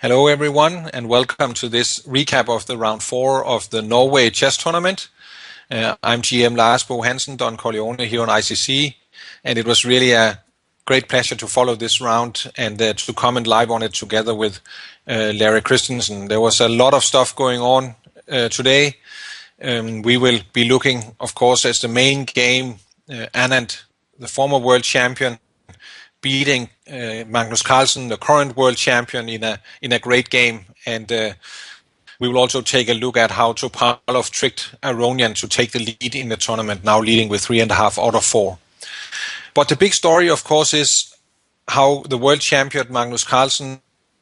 Hello everyone, and welcome to this recap of the round 4 of the Norway Chess tournament. I'm GM Lars Bo Hansen, Don Corleone here on ICC, and it was really a great pleasure to follow this round and to comment live on it together with Larry Christensen. There was a lot of stuff going on today. We will be looking, of course, as the main game, Anand, the former world champion, beating Magnus Carlsen, the current world champion, in a great game. And we will also take a look at how Topalov tricked Aronian to take the lead in the tournament, now leading with 3.5 out of 4. But the big story, of course, is how the world champion Magnus Carlsen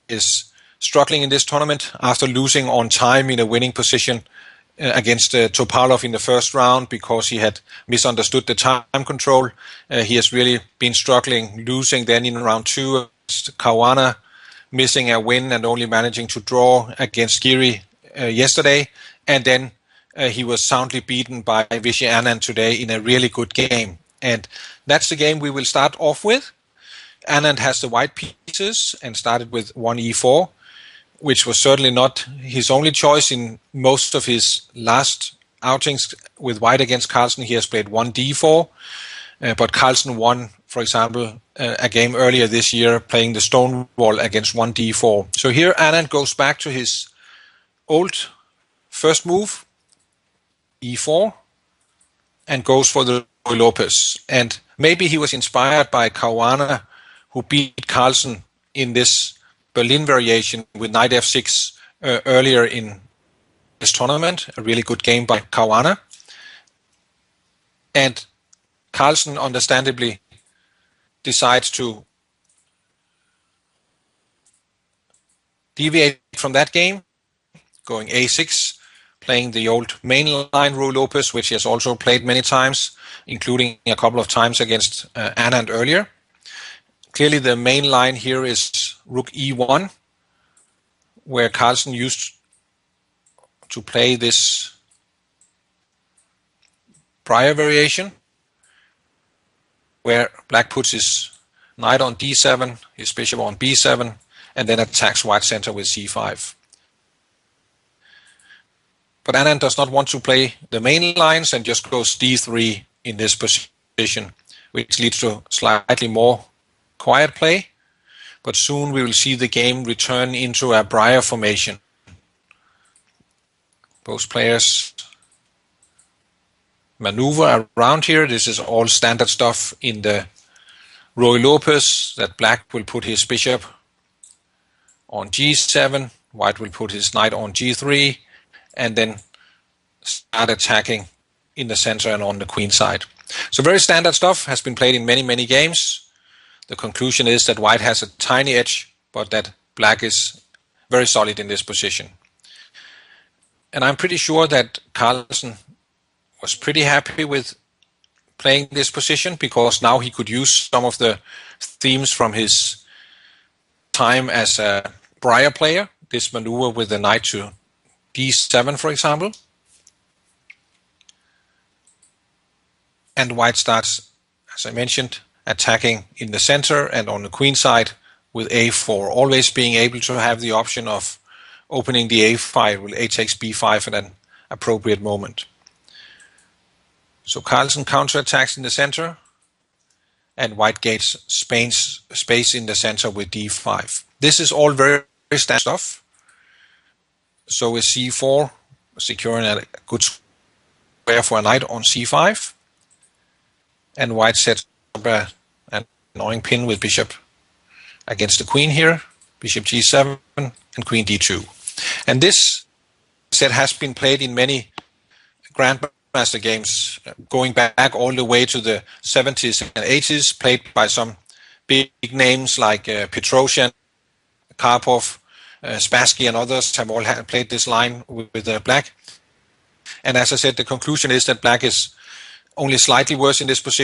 is struggling in this tournament after losing on time in a winning position against Topalov in the first round because he had misunderstood the time control. He has really been struggling, losing then in round 2 against Caruana, missing a win and only managing to draw against Giri yesterday. And then he was soundly beaten by Vishy Anand today in a really good game. And that's the game we will start off with. Anand has the white pieces and started with 1e4. Which was certainly not his only choice in most of his last outings with white against Carlsen. He has played 1d4, but Carlsen won, for example, a game earlier this year playing the stone wall against 1d4. So here Anand goes back to his old first move, e4, and goes for the Lopez. And maybe he was inspired by Caruana, who beat Carlsen in this Berlin variation with knight f6 earlier in this tournament. A really good game by Caruana. And Carlsen understandably decides to deviate from that game, going a6, playing the old mainline Ruy Lopez, which he has also played many times, including a couple of times against Anand earlier. Clearly the main line here is rook e1, where Carlsen used to play this prior variation, where black puts his knight on d7, his bishop on b7, and then attacks white center with c5. But Anand does not want to play the main lines and just goes d3 in this position, which leads to slightly more quiet play, but soon we will see the game return into a Briar formation. Both players maneuver around here. This is all standard stuff in the Ruy Lopez, that black will put his bishop on g7, white will put his knight on g3, and then start attacking in the center and on the queen side. So very standard stuff, has been played in many, many games. The conclusion is that white has a tiny edge, but that black is very solid in this position. And I'm pretty sure that Carlsen was pretty happy with playing this position because now he could use some of the themes from his time as a Briar player. This maneuver with the knight to d7, for example. And white starts, as I mentioned, attacking in the center and on the queen side with a4, always being able to have the option of opening the a5 with a takes b5 at an appropriate moment. So Carlsen counterattacks in the center, and white gains space in the center with d5. This is all very, very standard stuff. So is c4, securing a good square for a knight on c5, and white sets up an annoying pin with bishop against the queen here, bishop g7 and queen d2. And this set has been played in many grandmaster games, going back all the way to the 70s and 80s, played by some big names like Petrosian, Karpov, Spassky and others have all played this line with black. And as I said, the conclusion is that black is only slightly worse in this position.